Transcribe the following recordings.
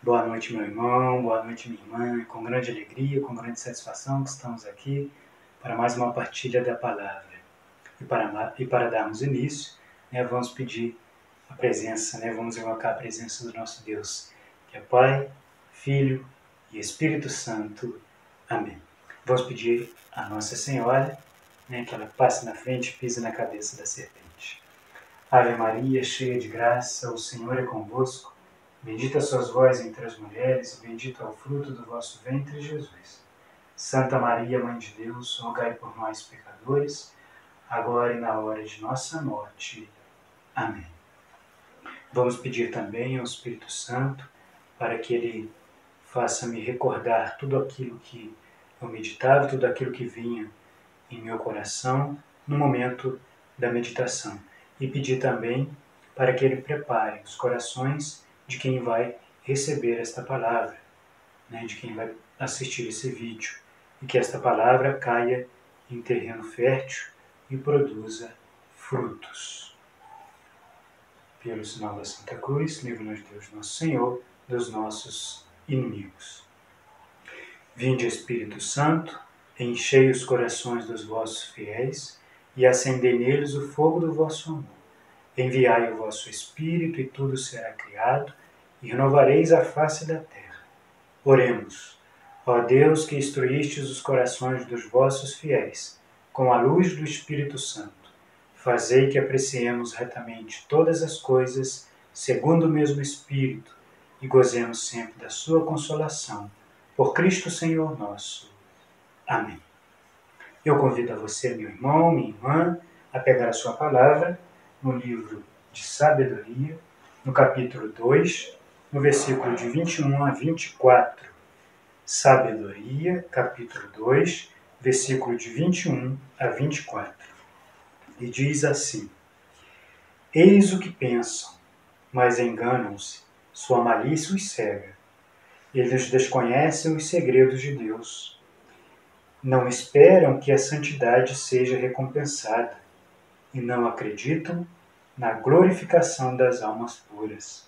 Boa noite, meu irmão, boa noite, minha irmã. Com grande alegria, com grande satisfação que estamos aqui para mais uma partilha da palavra. E para darmos início, vamos pedir a presença, vamos invocar a presença do nosso Deus, que é Pai, Filho e Espírito Santo. Amém. Vamos pedir a Nossa Senhora, que ela passe na frente e pise na cabeça da serpente. Ave Maria, cheia de graça, o Senhor é convosco. Bendita sois vós entre as mulheres, e bendito é o fruto do vosso ventre, Jesus. Santa Maria, Mãe de Deus, rogai por nós, pecadores, agora e na hora de nossa morte. Amém. Vamos pedir também ao Espírito Santo para que Ele faça-me recordar tudo aquilo que eu meditava, tudo aquilo que vinha em meu coração no momento da meditação. E pedir também para que Ele prepare os corações de quem vai receber esta palavra, de quem vai assistir esse vídeo, e que esta palavra caia em terreno fértil e produza frutos. Pelo sinal da Santa Cruz, livra-nos Deus nosso Senhor dos nossos inimigos. Vinde, Espírito Santo, enchei os corações dos vossos fiéis e acendei neles o fogo do vosso amor. Enviai o vosso Espírito e tudo será criado, e renovareis a face da terra. Oremos. Ó Deus, que instruístes os corações dos vossos fiéis, com a luz do Espírito Santo, fazei que apreciemos retamente todas as coisas, segundo o mesmo Espírito, e gozemos sempre da sua consolação. Por Cristo Senhor nosso. Amém. Eu convido a você, meu irmão, minha irmã, a pegar a sua palavra no livro de Sabedoria, no capítulo 2, no versículo de 21 a 24. Sabedoria, capítulo 2, versículo de 21 a 24. E diz assim: Eis o que pensam, mas enganam-se, sua malícia os cega. Eles desconhecem os segredos de Deus. Não esperam que a santidade seja recompensada e não acreditam na glorificação das almas puras.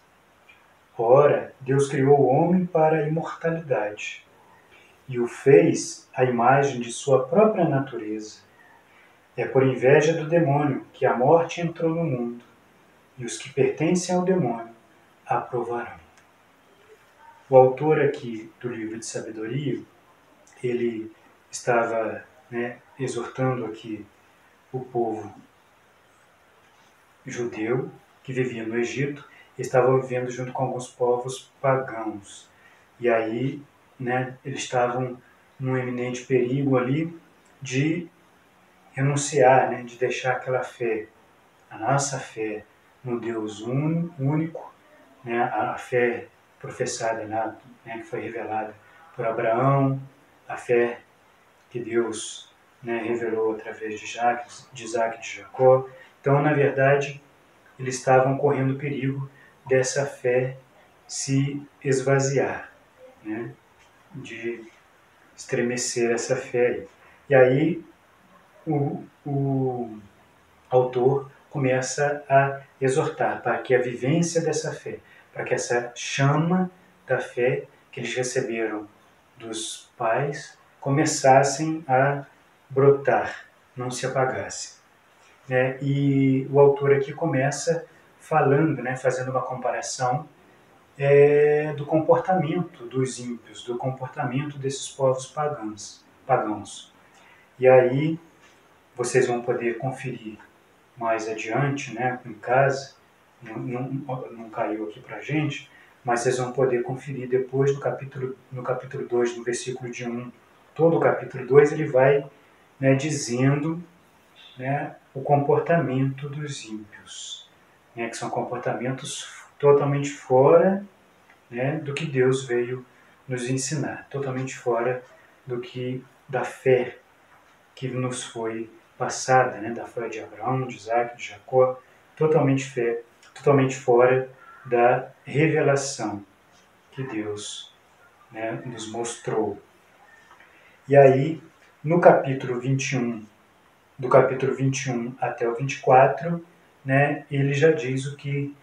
Ora, Deus criou o homem para a imortalidade e o fez à imagem de sua própria natureza. É por inveja do demônio que a morte entrou no mundo, e os que pertencem ao demônio a provarão. O autor aqui do livro de Sabedoria, ele estava exortando aqui o povo judeu que vivia no Egito, estava vivendo junto com alguns povos pagãos. E aí, eles estavam num eminente perigo ali de renunciar, de deixar aquela fé, a nossa fé no Deus único, a fé professada, que foi revelada por Abraão, a fé que Deus revelou através de Isaac e de Jacó. Então, na verdade, eles estavam correndo perigo dessa fé se esvaziar, de estremecer essa fé. E aí o autor começa a exortar para que a vivência dessa fé, para que essa chama da fé que eles receberam dos pais começassem a brotar, não se apagasse. E o autor aqui começa falando, fazendo uma comparação do comportamento dos ímpios, do comportamento desses povos pagãos. E aí vocês vão poder conferir mais adiante, em casa, não caiu aqui para a gente, mas vocês vão poder conferir depois no capítulo 2, no versículo de 1, todo o capítulo 2 ele vai dizendo o comportamento dos ímpios, que são comportamentos totalmente fora do que Deus veio nos ensinar, totalmente fora da fé que nos foi passada, da fé de Abraão, de Isaac, de Jacó, totalmente fora da revelação que Deus nos mostrou. E aí, no capítulo 21, do capítulo 21 até o 24, ele já diz o que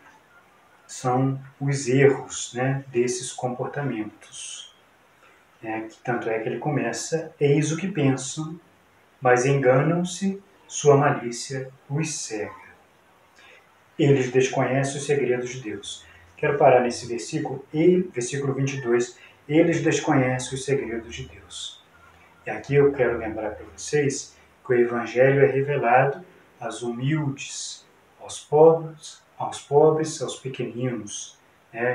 são os erros, né, desses comportamentos. Que tanto é que ele começa: eis o que pensam, mas enganam-se, sua malícia os cega. Eles desconhecem os segredos de Deus. Quero parar nesse versículo, versículo 22, eles desconhecem os segredos de Deus. E aqui eu quero lembrar para vocês que o Evangelho é revelado aos humildes, aos pobres, aos pequeninos.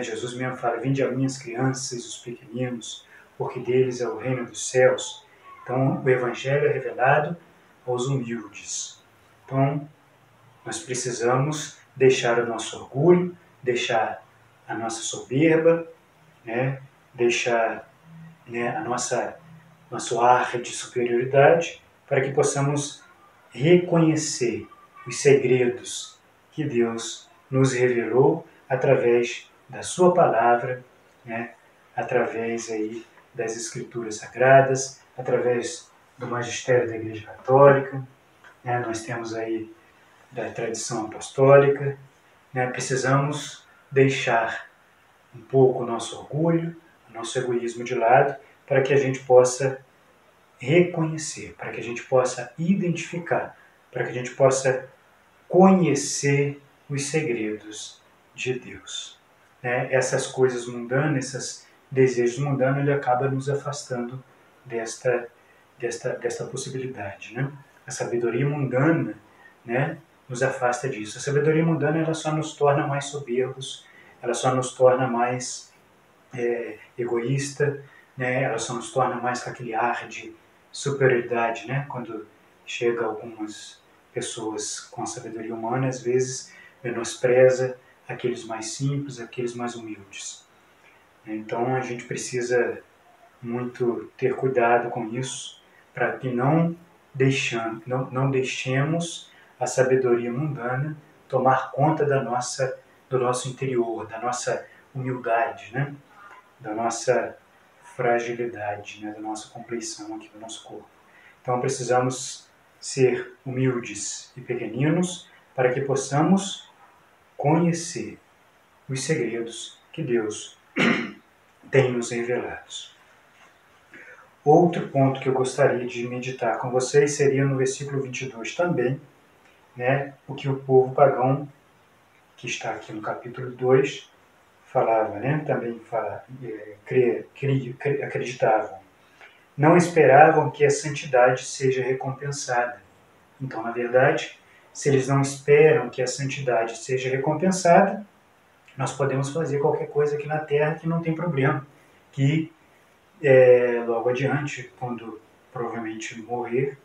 Jesus mesmo fala: vinde a mim as crianças, os pequeninos, porque deles é o reino dos céus. Então, o Evangelho é revelado aos humildes. Então, nós precisamos deixar o nosso orgulho, deixar a nossa soberba, deixar a nosso ar de superioridade, para que possamos reconhecer os segredos que Deus nos revelou através da sua palavra, através aí das Escrituras Sagradas, através do magistério da Igreja Católica. Nós temos aí da tradição apostólica. Precisamos deixar um pouco o nosso orgulho, o nosso egoísmo de lado, para que a gente possa reconhecer, para que a gente possa identificar, para que a gente possa conhecer os segredos de Deus. Essas coisas mundanas, esses desejos mundanos, ele acaba nos afastando desta possibilidade. A sabedoria mundana, nos afasta disso. A sabedoria mundana, ela só nos torna mais soberbos, ela só nos torna mais egoísta, ela só nos torna mais com aquele ar de superioridade, quando chega algumas pessoas com a sabedoria humana, às vezes menospreza aqueles mais simples, aqueles mais humildes. Então a gente precisa muito ter cuidado com isso, para que não deixemos a sabedoria mundana tomar conta do nosso interior, da nossa humildade, da nossa fragilidade, da nossa compleição aqui do nosso corpo. Então precisamos ser humildes e pequeninos para que possamos conhecer os segredos que Deus tem nos revelados. Outro ponto que eu gostaria de meditar com vocês seria no versículo 22 também, o que o povo pagão, que está aqui no capítulo 2, falava, também acreditavam. Não esperavam que a santidade seja recompensada. Então, na verdade, se eles não esperam que a santidade seja recompensada, nós podemos fazer qualquer coisa aqui na Terra que não tem problema, que logo adiante, quando provavelmente morrer,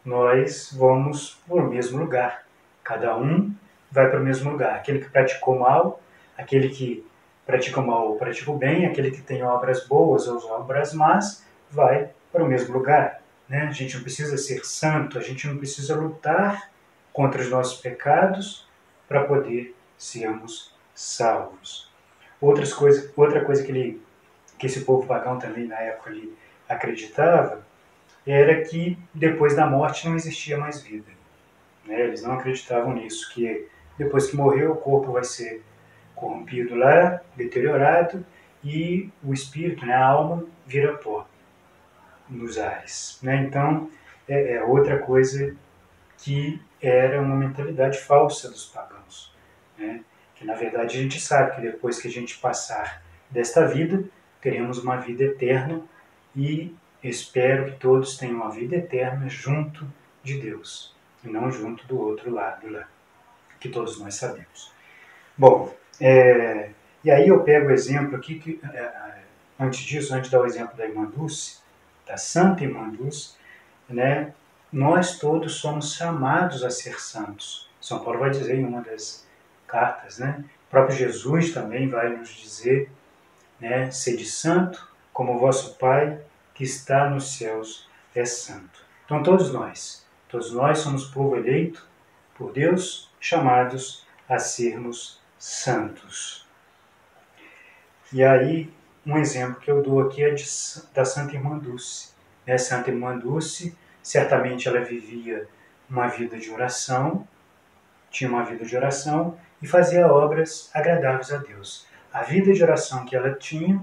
nós vamos para o mesmo lugar. Cada um vai para o mesmo lugar. Aquele que praticou mal, aquele que pratica o mal ou pratica o bem, aquele que tem obras boas ou obras más, vai para o mesmo lugar. A gente não precisa ser santo, a gente não precisa lutar contra os nossos pecados para poder sermos salvos. Outra coisa que esse povo pagão também na época ali acreditava era que depois da morte não existia mais vida. Eles não acreditavam nisso, que depois que morreu o corpo vai ser corrompido lá, deteriorado, e o espírito, a alma, vira pó nos ares. Então, é outra coisa que era uma mentalidade falsa dos pagãos. Que, na verdade, a gente sabe que depois que a gente passar desta vida, teremos uma vida eterna, e espero que todos tenham uma vida eterna junto de Deus, e não junto do outro lado lá, que todos nós sabemos. Bom, e aí eu pego o exemplo aqui, antes disso, antes de dar o exemplo da irmã Dulce, da Santa Irmã Dulce, nós todos somos chamados a ser santos. São Paulo vai dizer em uma das cartas, o próprio Jesus também vai nos dizer, sede santo, como o vosso Pai que está nos céus é santo. Então todos nós somos povo eleito por Deus, chamados a sermos santos. E aí, um exemplo que eu dou aqui é da Santa Irmã Dulce. Santa Irmã Dulce, certamente ela vivia uma vida de oração, tinha uma vida de oração, e fazia obras agradáveis a Deus. A vida de oração que ela tinha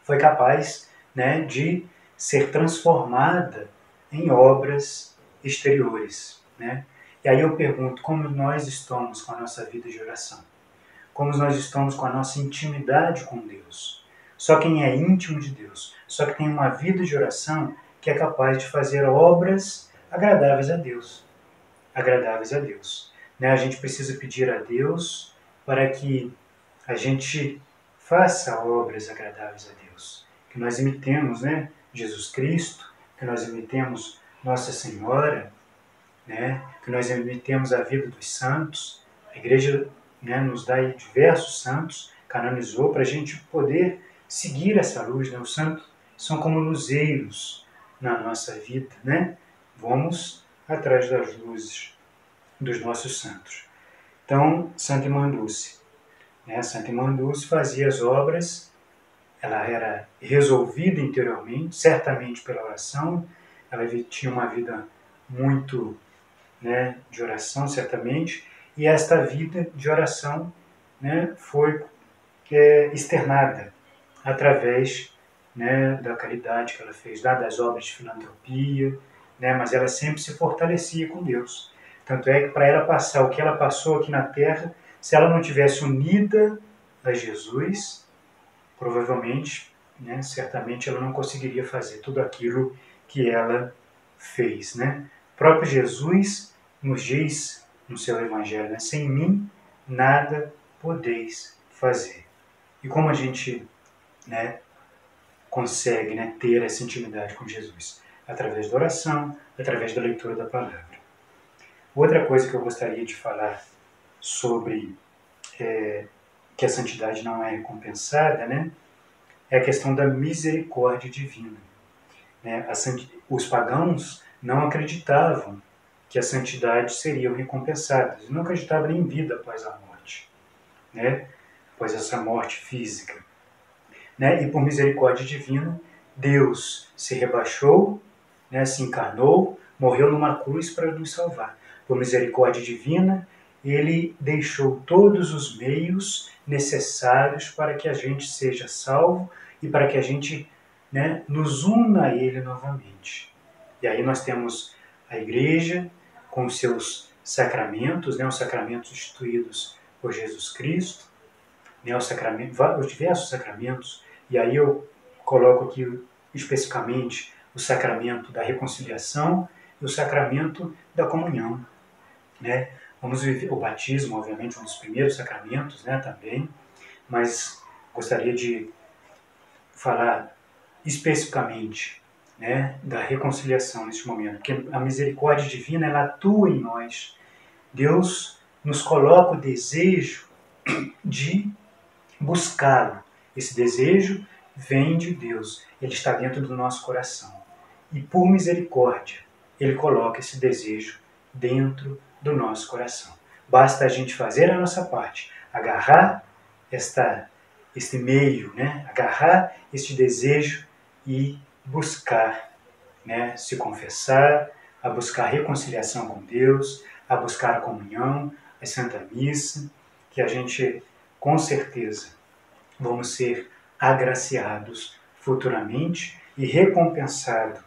foi capaz, né, de ser transformada em obras exteriores, né? E aí eu pergunto, como nós estamos com a nossa vida de oração? Como nós estamos com a nossa intimidade com Deus? Só quem é íntimo de Deus, só que tem uma vida de oração que é capaz de fazer obras agradáveis a Deus. Agradáveis a Deus. Né? A gente precisa pedir a Deus para que a gente faça obras agradáveis a Deus. Que nós imitemos, né, Jesus Cristo, que nós imitemos Nossa Senhora, né, que nós imitemos a vida dos santos. A igreja, né, nos dá aí diversos santos, canonizou para a gente poder seguir essa luz. Né? Os santos são como luzeiros na nossa vida. Né? Vamos atrás das luzes dos nossos santos. Então, Santa Irmã Dulce. Né? Santa Irmã Dulce fazia as obras, ela era resolvida interiormente, certamente pela oração, ela tinha uma vida muito, né, de oração, certamente, e esta vida de oração, né, foi externada através, né, da caridade que ela fez, das obras de filantropia, né, mas ela sempre se fortalecia com Deus. Tanto é que para ela passar o que ela passou aqui na Terra, se ela não tivesse unida a Jesus, provavelmente, né, certamente ela não conseguiria fazer tudo aquilo que ela fez. Né? O próprio Jesus nos diz no seu Evangelho, né, sem mim nada podeis fazer. E como a gente, né, consegue, né, ter essa intimidade com Jesus? Através da oração, através da leitura da palavra. Outra coisa que eu gostaria de falar sobre que a santidade não é recompensada, né, é a questão da misericórdia divina. Né? Os pagãos não acreditavam que a santidade seriam recompensadas, eles não acreditavam em vida após a morte, né? Após essa morte física. Né? E por misericórdia divina, Deus se rebaixou, né? Se encarnou, morreu numa cruz para nos salvar. Por misericórdia divina, ele deixou todos os meios necessários para que a gente seja salvo e para que a gente, né, nos una a ele novamente. E aí nós temos a igreja com os seus sacramentos, né, os sacramentos instituídos por Jesus Cristo, né, os diversos sacramentos, e aí eu coloco aqui especificamente o sacramento da reconciliação e o sacramento da comunhão. Né? Vamos viver o batismo, obviamente, um dos primeiros sacramentos, né, também, mas gostaria de falar especificamente, né, da reconciliação neste momento, porque a misericórdia divina ela atua em nós. Deus nos coloca o desejo de buscá-lo. Esse desejo vem de Deus, ele está dentro do nosso coração. E por misericórdia, ele coloca esse desejo dentro do nosso coração. Basta a gente fazer a nossa parte, agarrar este meio, né? Agarrar este desejo e buscar, né? Se confessar, a buscar reconciliação com Deus, a buscar a comunhão, a Santa Missa, que a gente, com certeza, vamos ser agraciados futuramente e recompensados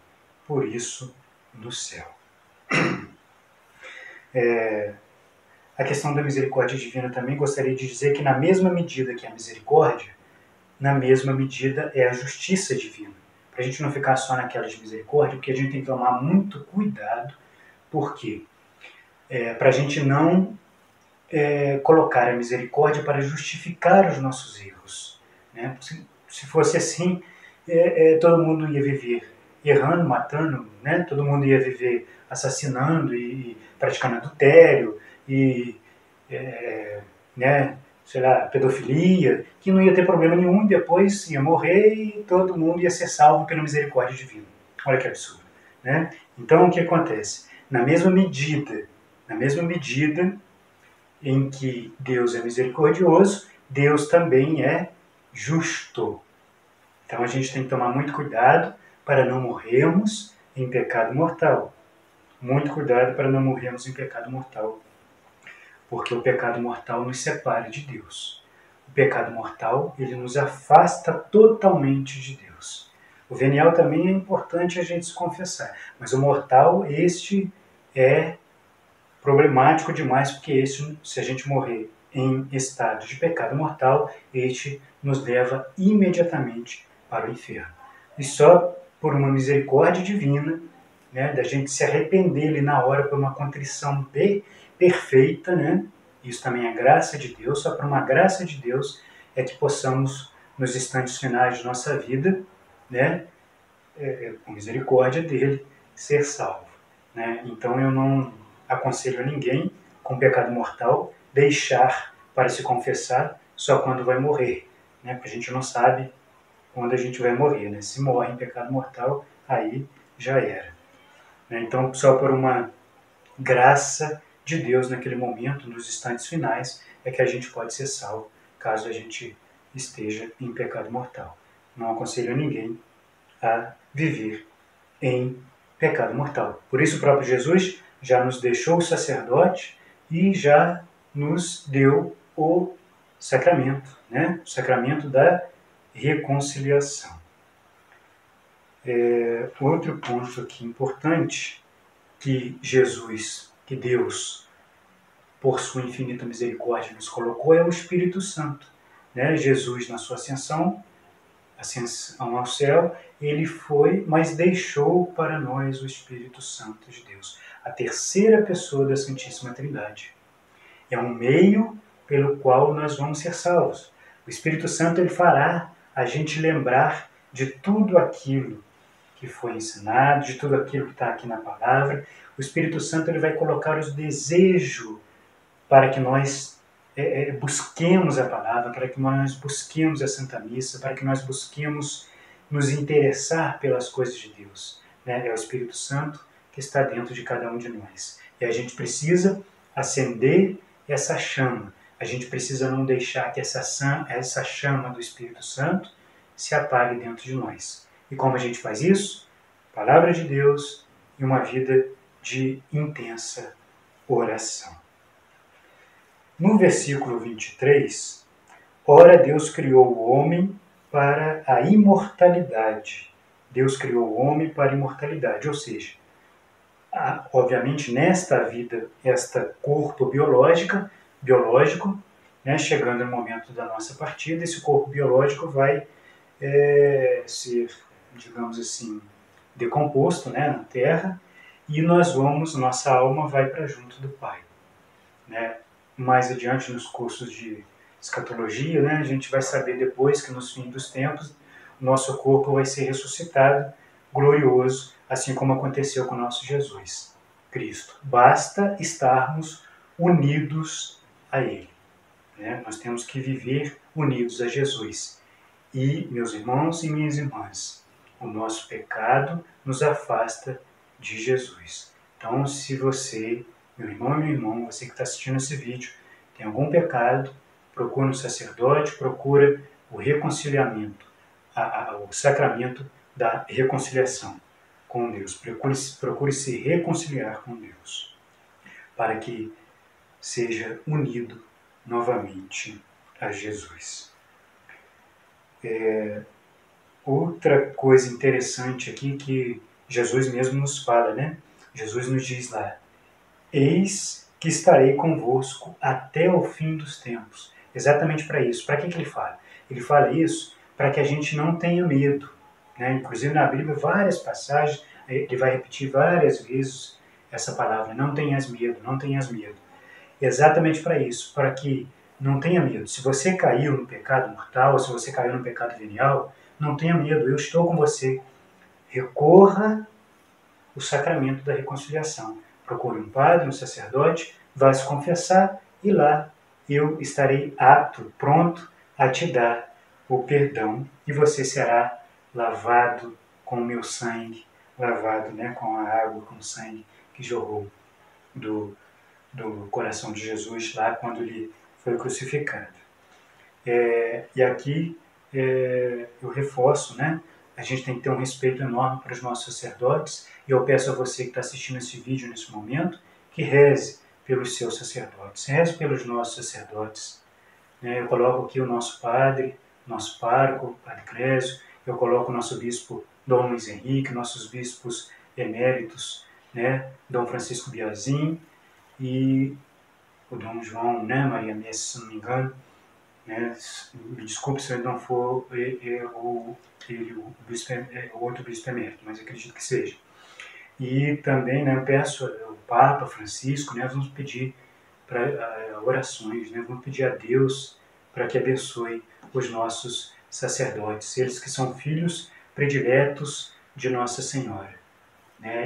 por isso no céu. A questão da misericórdia divina também gostaria de dizer que na mesma medida que a misericórdia, na mesma medida é a justiça divina. Para a gente não ficar só naquela de misericórdia, porque a gente tem que tomar muito cuidado, porque para a gente não colocar a misericórdia para justificar os nossos erros. Né? Se fosse assim, todo mundo ia viver errando, matando, né? Todo mundo ia viver assassinando e praticando adultério e, né, sei lá, pedofilia, que não ia ter problema nenhum, depois ia morrer e todo mundo ia ser salvo pela misericórdia divina. Olha que absurdo. Né? Então, o que acontece? Na mesma medida em que Deus é misericordioso, Deus também é justo. Então a gente tem que tomar muito cuidado para não morrermos em pecado mortal. Muito cuidado para não morrermos em pecado mortal. porque o pecado mortal nos separa de Deus. O pecado mortal, ele nos afasta totalmente de Deus. O venial também é importante a gente se confessar, mas o mortal, este é problemático demais, porque este, se a gente morrer em estado de pecado mortal, este nos leva imediatamente para o inferno. E só por uma misericórdia divina, né, da gente se arrepender ali na hora por uma contrição perfeita, né? Isso também é graça de Deus, só por uma graça de Deus é que possamos, nos instantes finais de nossa vida, né, com misericórdia dele, ser salvo. Né? Então eu não aconselho a ninguém com pecado mortal deixar para se confessar só quando vai morrer, né? Porque a gente não sabe quando a gente vai morrer. Né? Se morre em pecado mortal, aí já era. Né? Então, só por uma graça de Deus naquele momento, nos instantes finais, é que a gente pode ser salvo, caso a gente esteja em pecado mortal. Não aconselho a ninguém a viver em pecado mortal. Por isso o próprio Jesus já nos deixou o sacerdote e já nos deu o sacramento, né? O sacramento da reconciliação. Outro ponto aqui importante que Jesus, que Deus, por sua infinita misericórdia, nos colocou é o Espírito Santo. Né? Jesus, na sua ascensão ao céu, ele foi, mas deixou para nós o Espírito Santo de Deus, a terceira pessoa da Santíssima Trindade. É um meio pelo qual nós vamos ser salvos. O Espírito Santo ele fará a gente lembrar de tudo aquilo que foi ensinado, de tudo aquilo que está aqui na palavra. O Espírito Santo ele vai colocar os desejos para que nós busquemos a palavra, para que nós busquemos a Santa Missa, para que nós busquemos nos interessar pelas coisas de Deus. Né? É o Espírito Santo que está dentro de cada um de nós. E a gente precisa acender essa chama. A gente precisa não deixar que essa chama do Espírito Santo se apague dentro de nós. E como a gente faz isso? Palavra de Deus e uma vida de intensa oração. No versículo 23, ora Deus criou o homem para a imortalidade. Deus criou o homem para a imortalidade, ou seja, obviamente nesta vida, este corpo biológico, né, chegando no momento da nossa partida, esse corpo biológico vai ser, digamos assim, decomposto, né, na terra, e nossa alma vai para junto do Pai. Né? Mais adiante nos cursos de escatologia, né, a gente vai saber depois que nos fins dos tempos o nosso corpo vai ser ressuscitado, glorioso, assim como aconteceu com o nosso Jesus Cristo. Basta estarmos unidos a Ele. Né? Nós temos que viver unidos a Jesus. E, meus irmãos e minhas irmãs, o nosso pecado nos afasta de Jesus. Então, se você, meu irmão e meu irmão, você que está assistindo esse vídeo, tem algum pecado, procura um sacerdote, procura o reconciliamento, o sacramento da reconciliação com Deus. Procure se reconciliar com Deus, para que seja unido novamente a Jesus. Outra coisa interessante aqui que Jesus mesmo nos fala, né? Jesus nos diz lá, eis que estarei convosco até o fim dos tempos. Exatamente para isso. Para que ele fala? Ele fala isso para que a gente não tenha medo. Né? Inclusive na Bíblia, várias passagens, ele vai repetir várias vezes essa palavra, não tenhas medo, não tenhas medo. Exatamente para isso, para que não tenha medo. Se você caiu no pecado mortal, se você caiu no pecado venial, não tenha medo, eu estou com você. Recorra o sacramento da reconciliação. Procure um padre, um sacerdote, vá se confessar e lá eu estarei apto, pronto a te dar o perdão e você será lavado com o meu sangue, lavado, né, com a água, com o sangue que jorrou do coração de Jesus lá quando ele foi crucificado. E aqui eu reforço, né? A gente tem que ter um respeito enorme para os nossos sacerdotes e eu peço a você que está assistindo esse vídeo nesse momento que reze pelos seus sacerdotes. Reze pelos nossos sacerdotes. Eu coloco aqui o nosso padre, nosso pároco, Padre Clésio, eu coloco o nosso bispo Dom Luiz Henrique, nossos bispos eméritos, Dom Francisco Biazin e o Dom João, Maria Messi, se não me engano. Me desculpe se ele não for o outro bispo emérito, mas acredito que seja. E também peço ao Papa Francisco, vamos pedir para orações, vamos pedir a Deus para que abençoe os nossos sacerdotes, eles que são filhos prediletos de Nossa Senhora,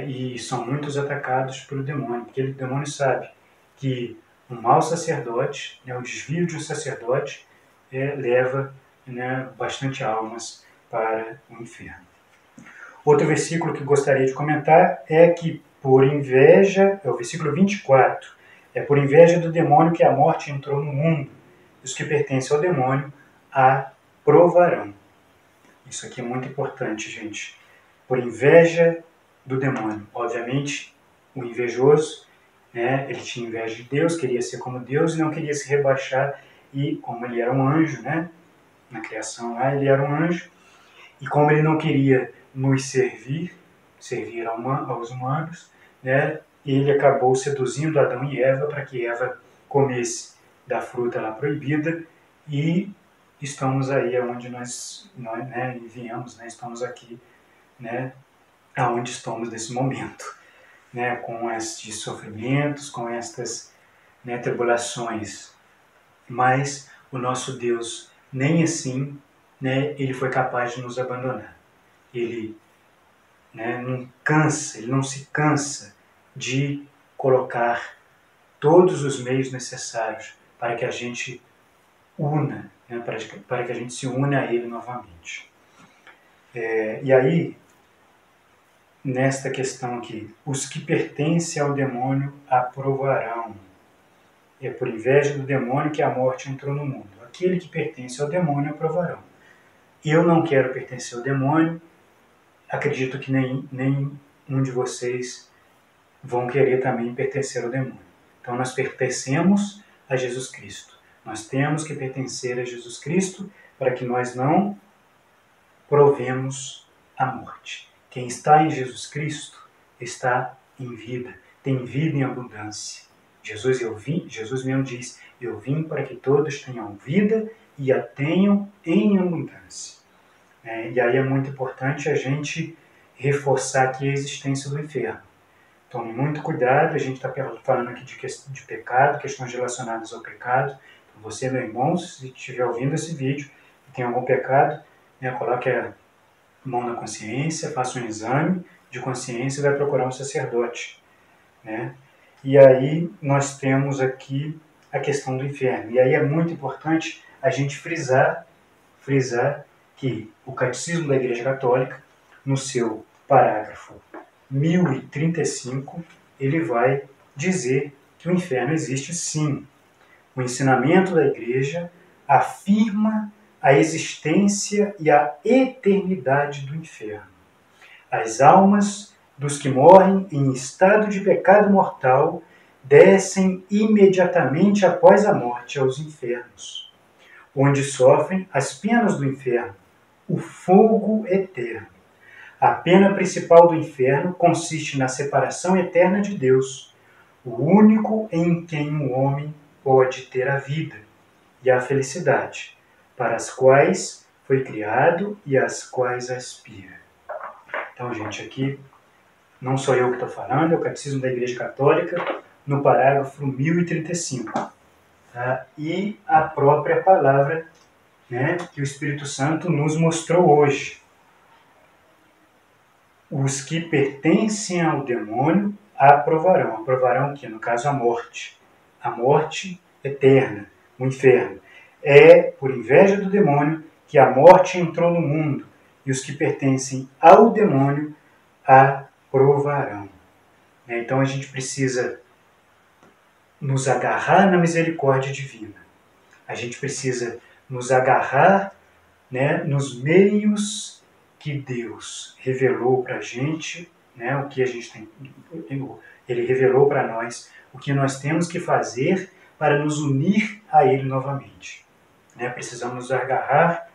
e são muitos atacados pelo demônio, porque o demônio sabe que um mau sacerdote, o desvio de um sacerdote, leva bastante almas para o inferno. Outro versículo que gostaria de comentar é que, por inveja, é o versículo 24, por inveja do demônio que a morte entrou no mundo, e os que pertencem ao demônio a provarão. Isso aqui é muito importante, gente. Por inveja do demônio. Obviamente, o invejoso, ele tinha inveja de Deus, queria ser como Deus e não queria se rebaixar, e como ele era um anjo, na criação lá, ele era um anjo, e como ele não queria nos servir aos humanos, ele acabou seduzindo Adão e Eva para que Eva comesse da fruta lá proibida, e estamos aí onde nós viemos, estamos aqui, aonde estamos nesse momento, com estes sofrimentos, com estas tribulações. Mas o nosso Deus, nem assim, ele foi capaz de nos abandonar. Ele não se cansa de colocar todos os meios necessários para que a gente para que a gente se una a Ele novamente. E aí, nesta questão aqui, os que pertencem ao demônio aprovarão. É por inveja do demônio que a morte entrou no mundo. Aquele que pertence ao demônio aprovarão. Eu não quero pertencer ao demônio, acredito que nem um de vocês vão querer também pertencer ao demônio. Então nós pertencemos a Jesus Cristo. Nós temos que pertencer a Jesus Cristo para que nós não provemos a morte. Quem está em Jesus Cristo está em vida, tem vida em abundância. Jesus mesmo diz, eu vim para que todos tenham vida e a tenham em abundância. E aí é muito importante a gente reforçar aqui a existência do inferno. Tome muito cuidado, a gente está falando aqui de pecado, questões relacionadas ao pecado. Então, você, meu irmão, se estiver ouvindo esse vídeo e tem algum pecado, coloque a mão na consciência, faça um exame de consciência e vai procurar um sacerdote. E aí nós temos aqui a questão do inferno. E aí é muito importante a gente frisar que o Catecismo da Igreja Católica, no seu parágrafo 1035, ele vai dizer que o inferno existe sim. O ensinamento da Igreja afirma a existência e a eternidade do inferno. As almas dos que morrem em estado de pecado mortal descem imediatamente após a morte aos infernos, onde sofrem as penas do inferno, o fogo eterno. A pena principal do inferno consiste na separação eterna de Deus, o único em quem o homem pode ter a vida e a felicidade, para as quais foi criado e às quais aspira. Então, gente, aqui não sou eu que estou falando, é o Catecismo da Igreja Católica, no parágrafo 1035. Tá? E a própria palavra que o Espírito Santo nos mostrou hoje. Os que pertencem ao demônio aprovarão. Aprovarão o que? No caso, a morte eterna, o inferno. É por inveja do demônio que a morte entrou no mundo, e os que pertencem ao demônio aprovarão. Então a gente precisa nos agarrar na misericórdia divina. A gente precisa nos agarrar nos meios que Deus revelou para a gente né, o que a gente tem, ele revelou para nós o que nós temos que fazer para nos unir a ele novamente. Né? Precisamos nos agarrar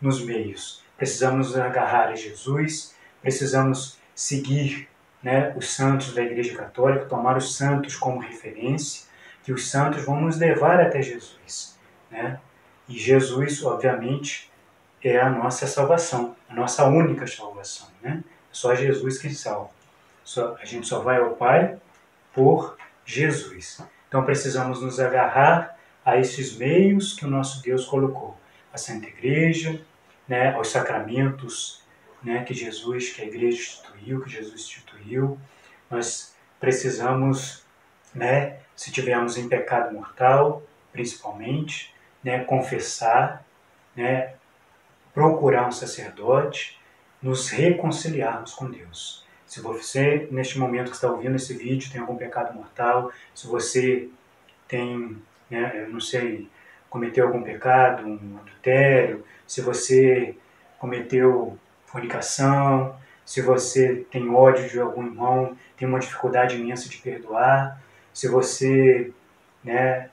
nos meios, precisamos nos agarrar a Jesus, precisamos seguir, né, os santos da Igreja Católica, tomar os santos como referência, que os santos vão nos levar até Jesus. Né? E Jesus, obviamente, é a nossa salvação, a nossa única salvação. Né? Só Jesus que salva. A gente só vai ao Pai por Jesus. Então precisamos nos agarrar a esses meios que o nosso Deus colocou. A Santa Igreja, né, aos sacramentos, né, que a Igreja instituiu, que Jesus instituiu. Nós precisamos, né, se tivermos em pecado mortal, principalmente, né, confessar, né, procurar um sacerdote, nos reconciliarmos com Deus. Se você, neste momento que está ouvindo esse vídeo, tem algum pecado mortal, se você tem, né, eu não sei, cometeu algum pecado, um adultério, se você cometeu fornicação, se você tem ódio de algum irmão, tem uma dificuldade imensa de perdoar, se você, né,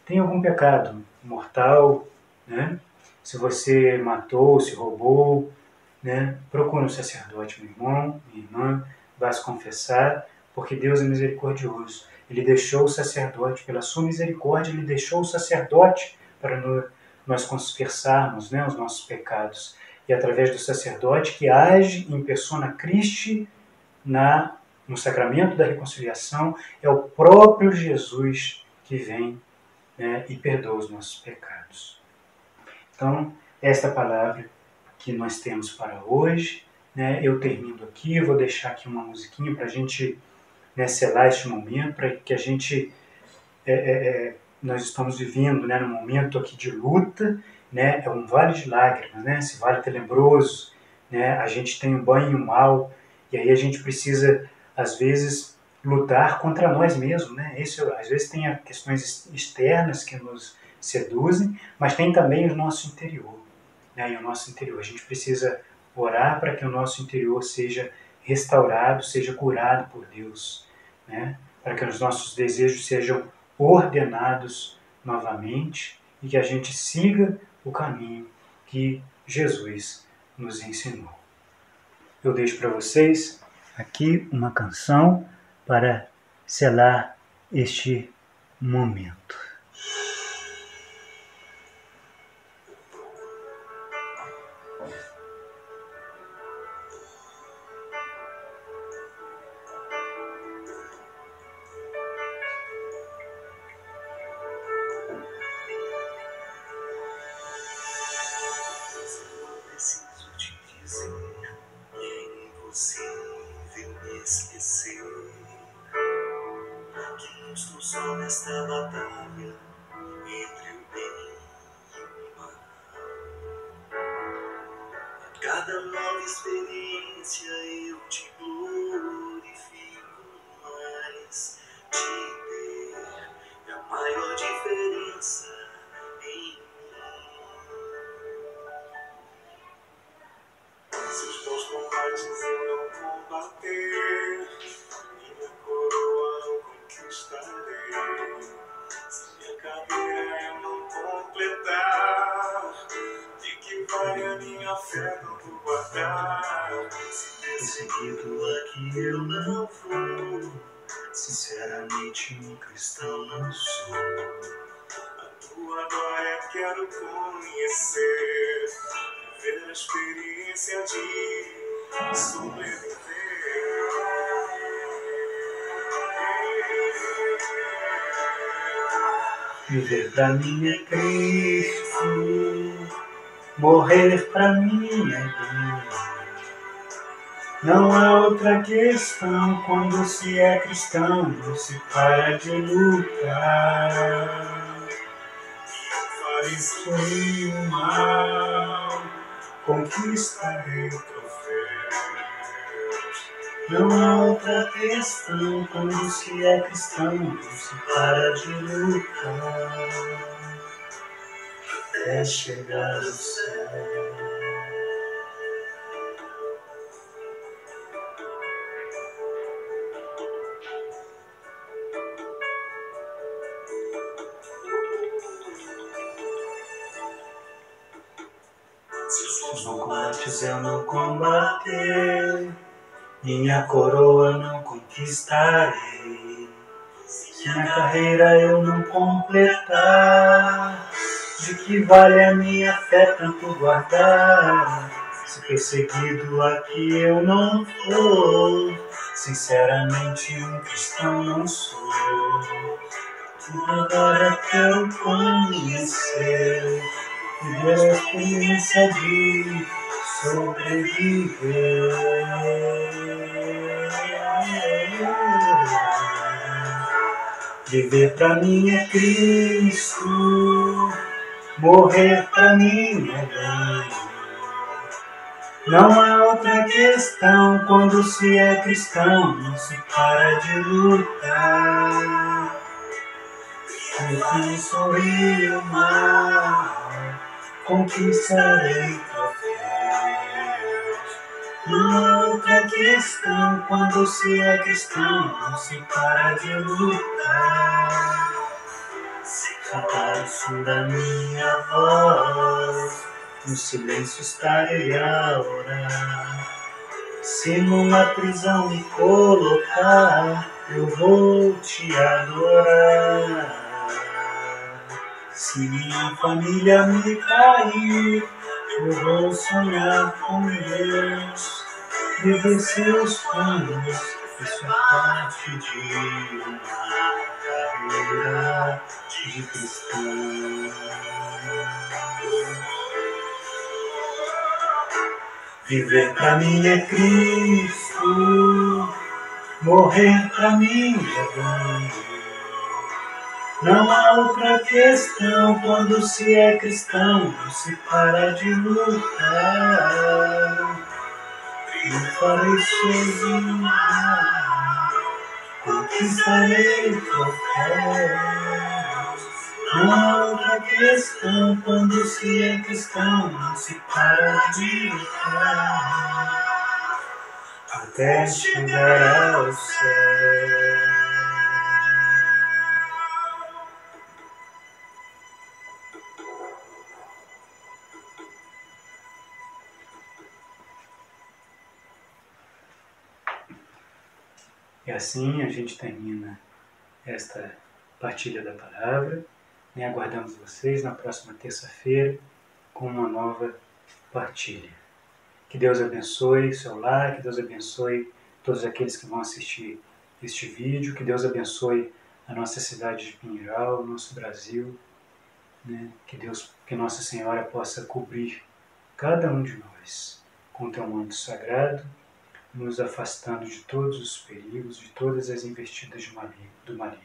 tem algum pecado mortal, né, se você matou, se roubou, né, procure um sacerdote, meu irmão, minha irmã, vá se confessar, porque Deus é misericordioso. Ele deixou o sacerdote, pela sua misericórdia, Ele deixou o sacerdote para nós confessarmos, né, os nossos pecados. E através do sacerdote que age em persona Christi no sacramento da reconciliação, é o próprio Jesus que vem, né, e perdoa os nossos pecados. Então, esta palavra que nós temos para hoje, né, eu termino aqui, vou deixar aqui uma musiquinha para a gente, né, selar este momento, para que a gente, nós estamos vivendo, né, num momento aqui de luta, né, é um vale de lágrimas, né, esse vale tenebroso, né, a gente tem um banho mal, e aí a gente precisa, às vezes, lutar contra nós mesmos, né, isso, às vezes tem questões externas que nos seduzem, mas tem também o nosso interior, né, e o nosso interior, a gente precisa orar para que o nosso interior seja restaurado, seja curado por Deus, né, para que os nossos desejos sejam ordenados novamente e que a gente siga o caminho que Jesus nos ensinou. Eu deixo para vocês aqui uma canção para selar este momento. Só nesta batalha entre o bem e o mal. Cada nova experiência eu te glorifico mais. Te ver é a maior diferença em mim. Se os bons combates eu não combater, minha coroa eu conquistarei. Se minha carreira eu não completar, de que vale a minha fé não vou guardar? Se perseguido aqui eu não vou, sinceramente um cristão não sou. A tua glória quero conhecer, viver a experiência de sobreviver. Viver pra mim é Cristo, morrer pra mim é Deus. Não há outra questão, quando se é cristão, não se para de lutar. Farei o mal, conquistarei troféus. Não há outra questão, quando se é cristão, não se para de lutar. Até chegar ao céu. os bons combates eu não combater, minha coroa não conquistarei. Se minha carreira eu não completar, de que vale a minha fé tanto guardar? Se perseguido aqui eu não for, sinceramente um cristão não sou. Agora quero conhecer, viver a experiência de sobreviver. Viver pra mim é Cristo, morrer pra mim é ganho. Não há outra questão quando se é cristão, não se para de lutar. Se sorrir o mal, conquistarei troféus. Não há outra questão quando se é cristão, não se para de lutar. Se calar o som da minha voz, no silêncio estarei a orar. Se numa prisão me colocar, eu vou te adorar. Se minha família me cair, eu vou sonhar com Deus. Viver seus planos, isso é parte de uma carreira de cristão. Viver pra mim é Cristo, morrer pra mim é ganho. Não há outra questão quando se é cristão, não se para de lutar. Não farei sozinho, conquistarei troféus. Não há outra questão quando se é cristão, não se para de lutar até chegar ao céu. E assim a gente termina esta partilha da palavra. E aguardamos vocês na próxima terça-feira com uma nova partilha. Que Deus abençoe seu lar, que Deus abençoe todos aqueles que vão assistir este vídeo, que Deus abençoe a nossa cidade de Pinheiral, o nosso Brasil, né? Que Nossa Senhora possa cobrir cada um de nós com teu manto sagrado, nos afastando de todos os perigos, de todas as investidas do maligno.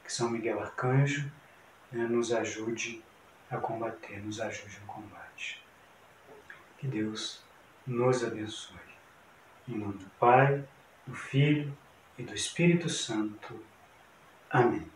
Que São Miguel Arcanjo, né, nos ajude a combater, nos ajude no combate. Que Deus nos abençoe. Em nome do Pai, do Filho e do Espírito Santo. Amém.